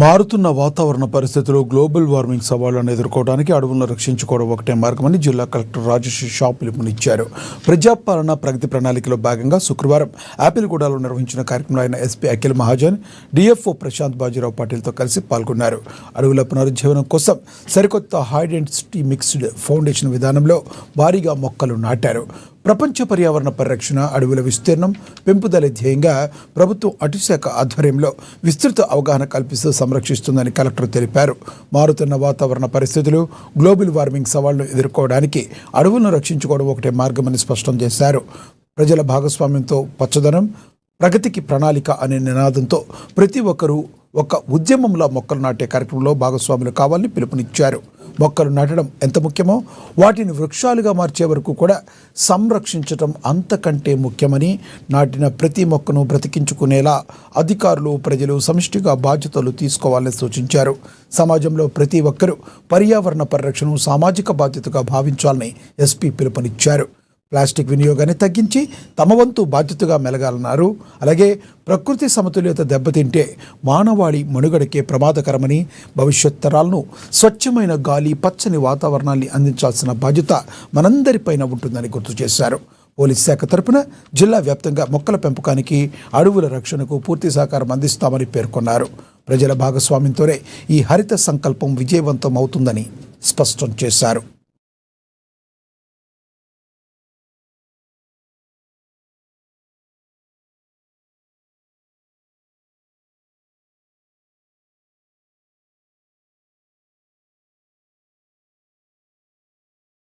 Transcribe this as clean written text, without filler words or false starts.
మారుతున్న వాతావరణ పరిస్థితులు గ్లోబల్ వార్మింగ్ సవాళ్లను ఎదుర్కోవడానికి అడవులను రక్షించుకోవడం ఒకటే మార్గమని జిల్లా కలెక్టర్ రాజేష్ షా పిలుపునిచ్చారు. ప్రజాపాలన ప్రగతి ప్రణాళికలో భాగంగా శుక్రవారం ఆపిల్గూడలో నిర్వహించిన కార్యక్రమంలో ఆయన ఎస్పీ అఖిల్ మహాజన్, డిఎఫ్ఓ ప్రశాంత్ బాజీరావు పాటిల్తో కలిసి పాల్గొన్నారు. అడవుల పునరుజ్జీవనం కోసం సరికొత్త హైడెన్సిటీ మిక్స్డ్ ఫౌండేషన్ విధానంలో భారీగా మొక్కలు నాటారు. ప్రపంచ పర్యావరణ పరిరక్షణ, అడవుల విస్తీర్ణం పెంపుదల ధ్యేయంగా ప్రభుత్వం అటవీశాఖ ఆధ్వర్యంలో విస్తృత అవగాహన కల్పిస్తూ సంరక్షిస్తుందని కలెక్టర్ తెలిపారు. మారుతున్న వాతావరణ పరిస్థితులు, గ్లోబల్ వార్మింగ్ సవాళ్లను ఎదుర్కోవడానికి అడవులను రక్షించుకోవడం ఒకటే మార్గమని స్పష్టం చేశారు. ప్రజల భాగస్వామ్యంతో పచ్చదనం, ప్రగతికి ప్రణాళిక అనే నినాదంతో ప్రతి ఒక్కరూ ఒక ఉద్యమంలో మొక్కలు నాటే కార్యక్రమంలో భాగస్వాములు కావాలని పిలుపునిచ్చారు. మొక్కలు నాటడం ఎంత ముఖ్యమో వాటిని వృక్షాలుగా మార్చే వరకు కూడా సంరక్షించడం అంతకంటే ముఖ్యమని, నాటిన ప్రతి మొక్కను బ్రతికించుకునేలా అధికారులు, ప్రజలు సమిష్టిగా బాధ్యతలు తీసుకోవాలని సూచించారు. సమాజంలో ప్రతి ఒక్కరూ పర్యావరణ పరిరక్షణను సామాజిక బాధ్యతగా భావించాలని ఎస్పీ పిలుపునిచ్చారు. ప్లాస్టిక్ వినియోగాన్ని తగ్గించి తమ వంతు బాధ్యతగా మెలగాలన్నారు. అలాగే ప్రకృతి సమతుల్యత దెబ్బతింటే మానవాళి మనుగడకే ప్రమాదకరమని, భవిష్యత్ తరాలను స్వచ్ఛమైన గాలి, పచ్చని వాతావరణాన్ని అందించాల్సిన బాధ్యత మనందరిపైన ఉంటుందని గుర్తు చేశారు. పోలీస్ శాఖ తరపున జిల్లా వ్యాప్తంగా మొక్కల పెంపకానికి, అడవుల రక్షణకు పూర్తి సహకారం అందిస్తామని పేర్కొన్నారు. ప్రజల భాగస్వామ్యంతోనే ఈ హరిత సంకల్పం విజయవంతం అవుతుందని స్పష్టం చేశారు.